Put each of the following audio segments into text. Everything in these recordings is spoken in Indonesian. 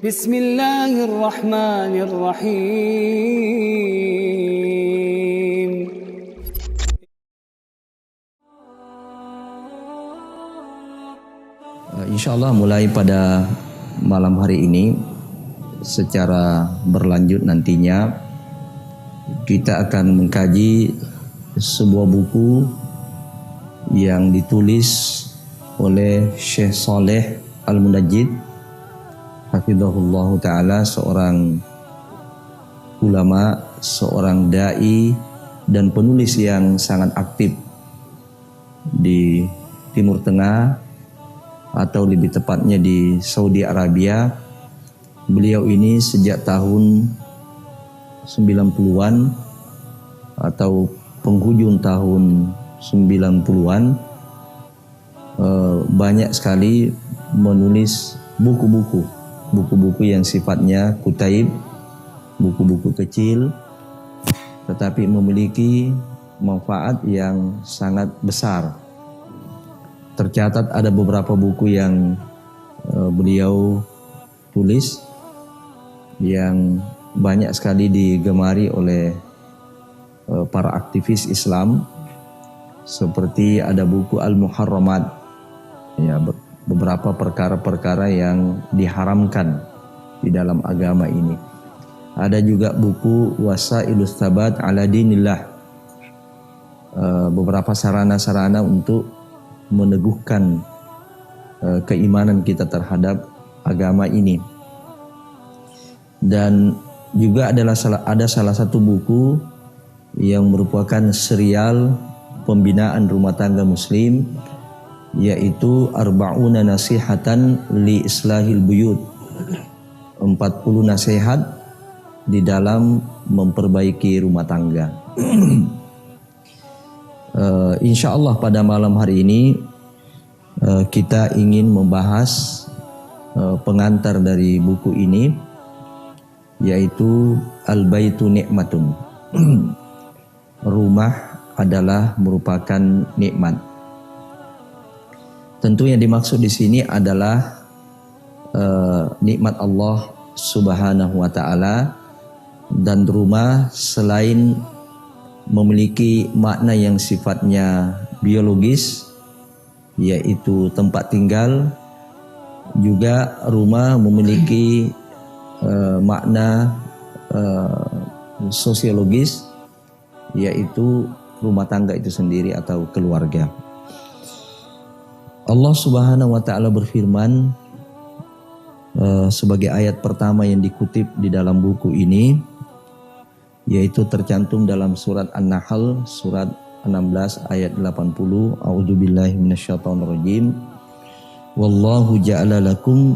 Bismillahirrahmanirrahim. Insyaallah mulai pada malam hari ini secara berlanjut nantinya kita akan mengkaji sebuah buku yang ditulis oleh Syekh Saleh Al-Munajjid hafizahullah ta'ala, seorang ulama, seorang da'i dan penulis yang sangat aktif di Timur Tengah atau lebih tepatnya di Saudi Arabia. Beliau ini sejak tahun 90-an atau penghujung tahun 90-an banyak sekali menulis buku-buku yang sifatnya kutaib, buku-buku kecil tetapi memiliki manfaat yang sangat besar. Tercatat ada beberapa buku yang beliau tulis yang banyak sekali digemari oleh para aktivis Islam, seperti ada buku Al-Muharramat, ya, beberapa perkara-perkara yang diharamkan di dalam agama ini. Ada juga buku Wasailus Tsabat ala Dinillah, beberapa sarana-sarana untuk meneguhkan keimanan kita terhadap agama ini. Dan juga ada salah satu buku yang merupakan serial pembinaan rumah tangga muslim, yaitu Arba'una Nasihatan li Islahil Buyut, 40 nasihat di dalam memperbaiki rumah tangga. Insyaallah pada malam hari ini kita ingin membahas pengantar dari buku ini, yaitu Al-Baitu Ni'matun. Rumah adalah merupakan nikmat. Tentu yang dimaksud di sini adalah nikmat Allah Subhanahu wa taala, dan rumah selain memiliki makna yang sifatnya biologis, yaitu tempat tinggal, juga rumah memiliki makna sosiologis, yaitu rumah tangga itu sendiri atau keluarga. Allah Subhanahu wa taala berfirman sebagai ayat pertama yang dikutip di dalam buku ini, yaitu tercantum dalam surat An-Nahl surat 16 ayat 80. A'udzubillahi minasyaitonirrajim. Wallahu ja'ala lakum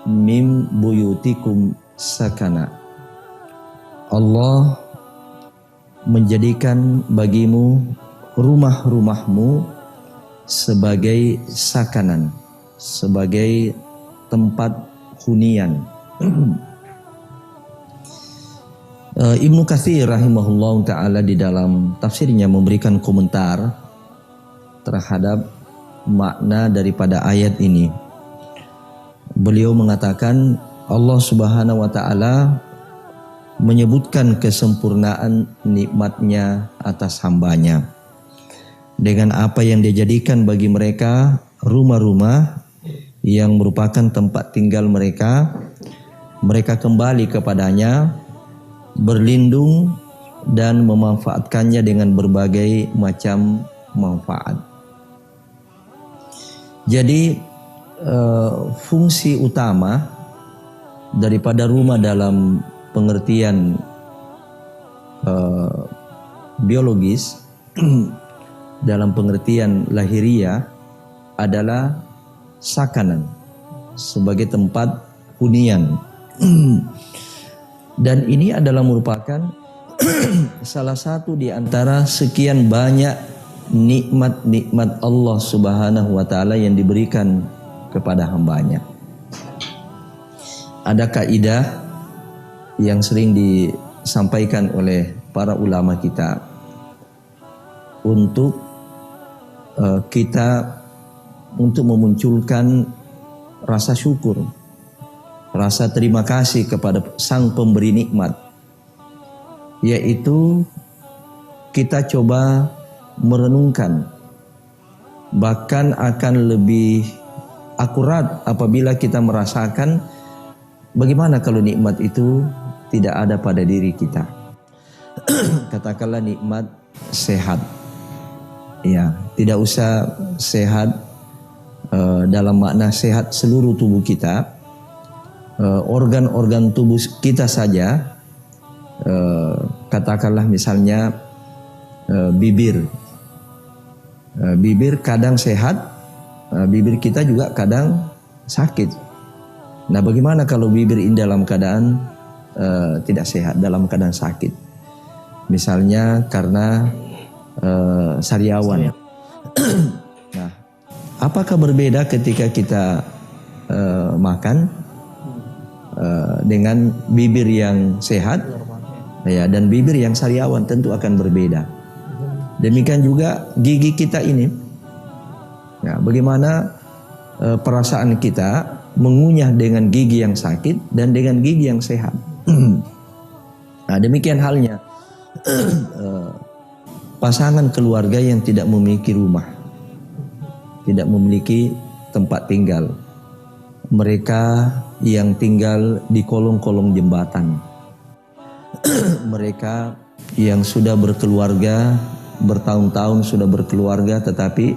mim buyutikum sakana. Allah menjadikan bagimu rumah-rumahmu sebagai sakanan, sebagai tempat hunian. Ibnu Katsir rahimahullah ta'ala di dalam tafsirnya memberikan komentar terhadap makna daripada ayat ini. Beliau mengatakan Allah Subhanahu wa ta'ala menyebutkan kesempurnaan nikmatnya atas hambanya dengan apa yang dia jadikan bagi mereka rumah-rumah yang merupakan tempat tinggal mereka. Mereka kembali kepadanya, berlindung dan memanfaatkannya dengan berbagai macam manfaat. Jadi fungsi utama daripada rumah dalam pengertian biologis dalam pengertian lahiriah adalah sakanan, sebagai tempat hunian. Dan ini adalah merupakan salah satu di antara sekian banyak nikmat-nikmat Allah Subhanahu wa taala yang diberikan kepada hambanya. Ada kaidah yang sering disampaikan oleh para ulama kita untuk kita untuk memunculkan rasa syukur rasa terima kasih kepada sang pemberi nikmat, yaitu kita coba merenungkan, bahkan akan lebih akurat apabila kita merasakan bagaimana kalau nikmat itu tidak ada pada diri kita. Katakanlah nikmat sehat, ya, tidak usah sehat dalam makna sehat seluruh tubuh kita, organ-organ tubuh kita saja, katakanlah misalnya bibir kadang sehat, bibir kita juga kadang sakit. Nah, bagaimana kalau bibir ini dalam keadaan tidak sehat, dalam keadaan sakit? Misalnya karena sariawan. Nah, apakah berbeda ketika kita makan dengan bibir yang sehat, ya, dan bibir yang sariawan? Tentu akan berbeda. Demikian juga gigi kita ini, ya, bagaimana perasaan kita mengunyah dengan gigi yang sakit dan dengan gigi yang sehat. Nah, demikian halnya pasangan keluarga yang tidak memiliki rumah, tidak memiliki tempat tinggal, mereka yang tinggal di kolong-kolong jembatan, mereka yang sudah berkeluarga, bertahun-tahun sudah berkeluarga tetapi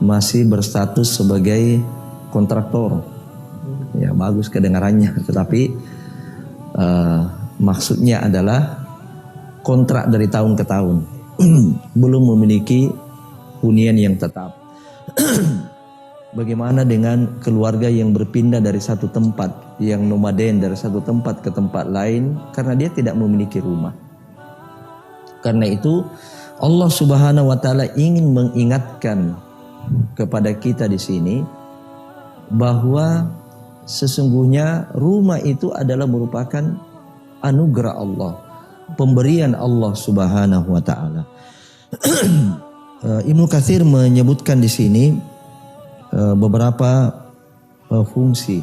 masih berstatus sebagai kontraktor. Ya, bagus kedengarannya, tetapi maksudnya adalah kontrak dari tahun ke tahun, belum memiliki hunian yang tetap. Bagaimana dengan keluarga yang berpindah dari satu tempat, yang nomaden dari satu tempat ke tempat lain karena dia tidak memiliki rumah? Karena itu Allah Subhanahu wa taala ingin mengingatkan kepada kita di sini bahwa sesungguhnya rumah itu adalah merupakan anugerah Allah, pemberian Allah Subhanahu wa taala. Ibnu Katsir menyebutkan di sini beberapa fungsi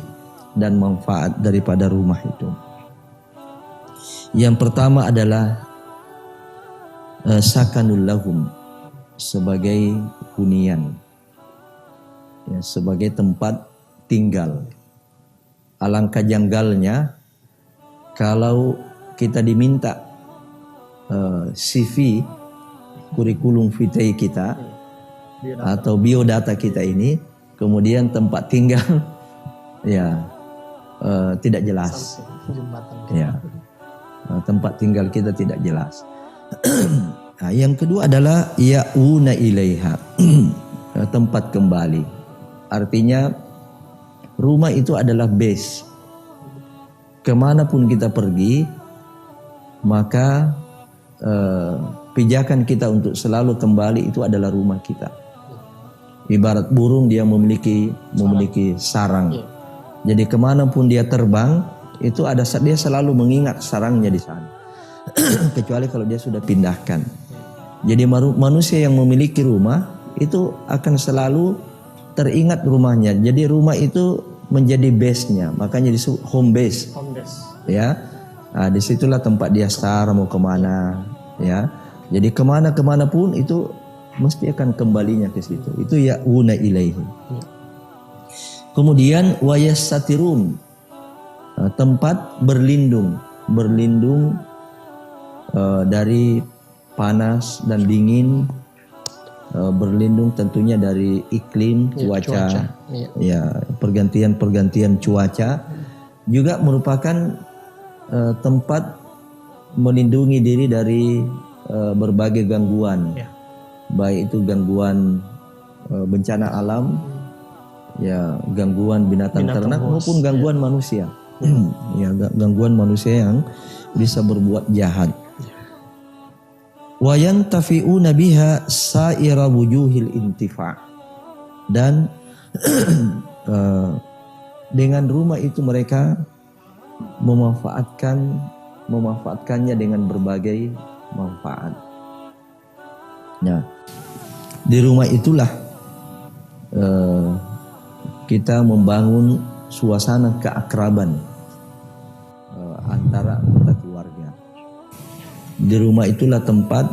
dan manfaat daripada rumah itu. Yang pertama adalah sakanul lahum, sebagai hunian, ya, sebagai tempat tinggal. Alangkah janggalnya kalau kita diminta CV, kurikulum vitae kita atau biodata kita ini, kemudian tempat tinggal ya tidak jelas, ya, tempat tinggal kita tidak jelas. Nah, yang kedua adalah ya'una ilaiha, tempat kembali. Artinya rumah itu adalah base. Kemanapun kita pergi, maka pijakan kita untuk selalu kembali itu adalah rumah kita. Ibarat burung, dia memiliki sarang. Jadi kemanapun dia terbang, itu dia selalu mengingat sarangnya di sana. Kecuali kalau dia sudah pindahkan. Jadi manusia yang memiliki rumah itu akan selalu teringat rumahnya. Jadi rumah itu menjadi base-nya, makanya disebut home base. Ya, nah, disitulah tempat dia start mau kemana, ya. Jadi kemana pun itu mesti akan kembalinya ke situ. Itu ya'una ilaihi. Kemudian wayasatirun, tempat berlindung dari panas dan dingin, berlindung tentunya dari iklim, cuaca. Ya, pergantian cuaca juga merupakan tempat melindungi diri dari berbagai gangguan, baik itu gangguan bencana alam, ya, gangguan binatang ternak maupun gangguan manusia. Ya, gangguan manusia yang bisa berbuat jahat. Wa yantafi'una biha sa'ira wujuhil intifa', dan dengan rumah itu mereka memanfaatkannya dengan berbagai manfaat. Nah, di rumah itulah kita membangun suasana keakraban antara anggota keluarga. Di rumah itulah tempat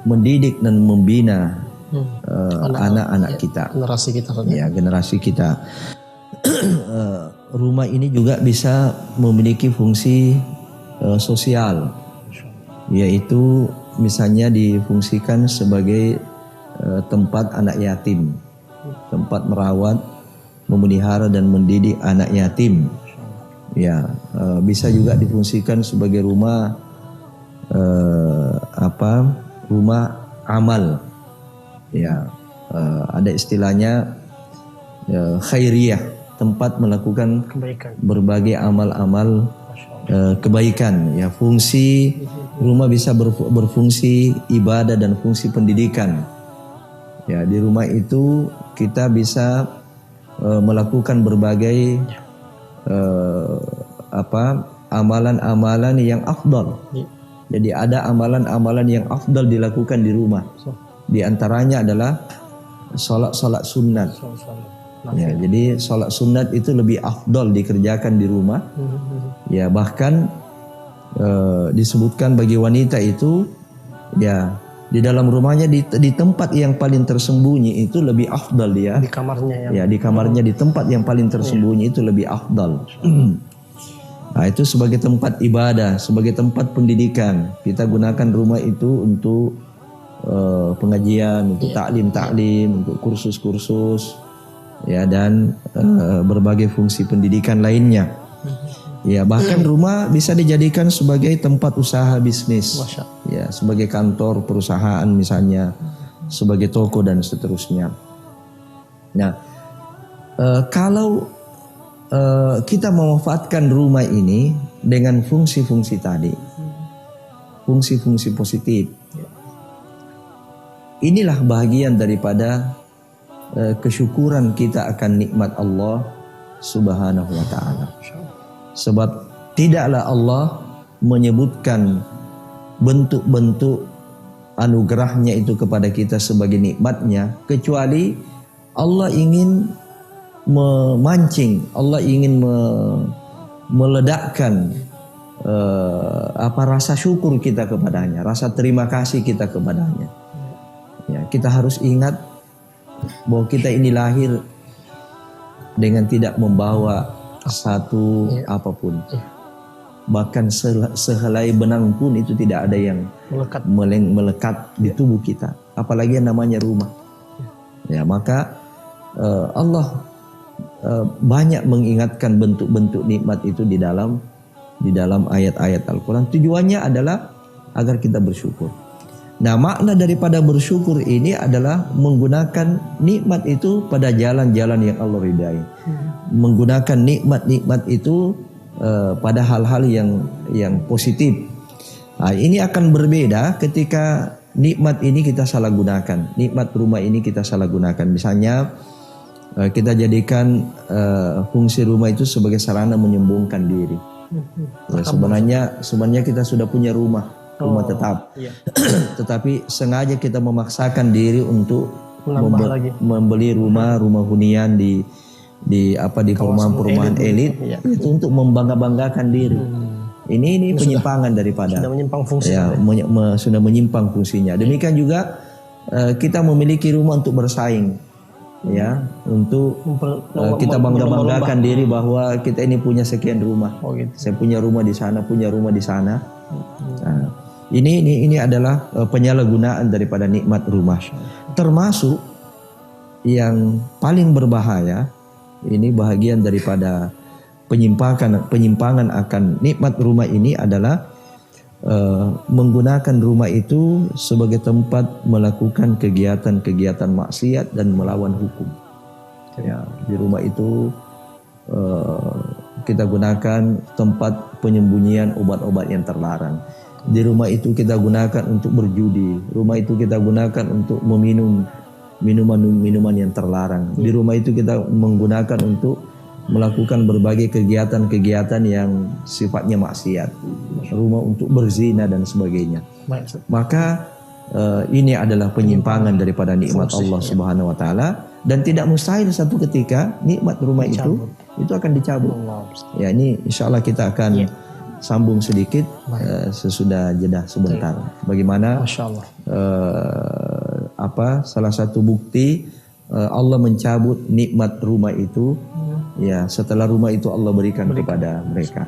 mendidik dan membina anak-anak kita, generasi kita. Ya, generasi kita. Rumah ini juga bisa memiliki fungsi sosial, yaitu misalnya difungsikan sebagai tempat anak yatim, tempat merawat, memelihara dan mendidik anak yatim. Ya, bisa juga difungsikan sebagai rumah rumah amal. Ya, ada istilahnya khairiyah, tempat melakukan berbagai amal-amal kebaikan. Ya, fungsi rumah bisa berfungsi ibadah dan fungsi pendidikan. Ya, di rumah itu kita bisa melakukan berbagai amalan-amalan yang afdal. Jadi ada amalan-amalan yang afdal dilakukan di rumah. Di antaranya adalah salat sunat. Ya, jadi salat sunat itu lebih afdal dikerjakan di rumah. Ya, bahkan disebutkan bagi wanita itu, ya, di dalam rumahnya di tempat yang paling tersembunyi itu lebih afdal dia. Di kamarnya ya, di kamarnya di tempat yang paling tersembunyi itu lebih afdal. Nah, itu sebagai tempat ibadah, sebagai tempat pendidikan. Kita gunakan rumah itu untuk pengajian, untuk taklim, untuk kursus-kursus, ya, dan berbagai fungsi pendidikan lainnya. Ya, bahkan rumah bisa dijadikan sebagai tempat usaha bisnis. Ya, sebagai kantor perusahaan misalnya, sebagai toko dan seterusnya. Nah, kalau kita memanfaatkan rumah ini dengan fungsi-fungsi tadi, fungsi-fungsi positif, inilah bagian daripada kesyukuran kita akan nikmat Allah Subhanahu wa ta'ala. Sebab tidaklah Allah menyebutkan bentuk-bentuk anugerahnya itu kepada kita sebagai nikmatnya, kecuali Allah ingin memancing, Allah ingin meledakkan rasa syukur kita kepadanya, rasa terima kasih kita kepadanya. Ya, kita harus ingat bahwa kita ini lahir dengan tidak membawa satu apapun. Bahkan sehelai benang pun itu tidak ada yang melekat di tubuh kita, apalagi yang namanya rumah. Ya, maka Allah banyak mengingatkan bentuk-bentuk nikmat itu di dalam ayat-ayat Al-Quran. Tujuannya adalah agar kita bersyukur. Nah, makna daripada bersyukur ini adalah menggunakan nikmat itu pada jalan-jalan yang Allah ridai. Menggunakan nikmat-nikmat itu pada hal-hal yang positif. Nah, ini akan berbeda ketika nikmat ini kita salah gunakan. Nikmat rumah ini kita salah gunakan. Misalnya kita jadikan fungsi rumah itu sebagai sarana menyembuhkan diri. Ya, sebenarnya kita sudah punya rumah tetap. Iya. Tetapi sengaja kita memaksakan diri untuk membeli rumah hunian di perumahan elit, itu untuk membangga-banggakan diri. Ini penyimpangan daripada sudah menyimpang fungsi. Ya, sudah menyimpang fungsinya. Demikian juga kita memiliki rumah untuk bersaing. Ya, untuk kita bangga-banggakan diri bahwa kita ini punya sekian rumah. Gitu. Saya punya rumah di sana, punya rumah di sana. Nah, ini adalah penyalahgunaan daripada nikmat rumah. Termasuk yang paling berbahaya, ini bahagian daripada penyimpangan akan nikmat rumah ini adalah menggunakan rumah itu sebagai tempat melakukan kegiatan-kegiatan maksiat dan melawan hukum. Ya, di rumah itu kita gunakan tempat penyembunyian obat-obat yang terlarang. Di rumah itu kita gunakan untuk berjudi. Rumah itu kita gunakan untuk meminum minuman yang terlarang. Di rumah itu kita menggunakan untuk melakukan berbagai kegiatan-kegiatan yang sifatnya maksiat. Rumah untuk berzina dan sebagainya. Maka ini adalah penyimpangan daripada nikmat Allah Subhanahu wa taala, Dan tidak mustahil satu ketika nikmat rumah itu akan dicabut. Ya, ini insya Allah kita akan sambung sedikit sesudah jeda sebentar. Bagaimana salah satu bukti Allah mencabut nikmat rumah itu, ya setelah rumah itu Allah berikan kepada mereka.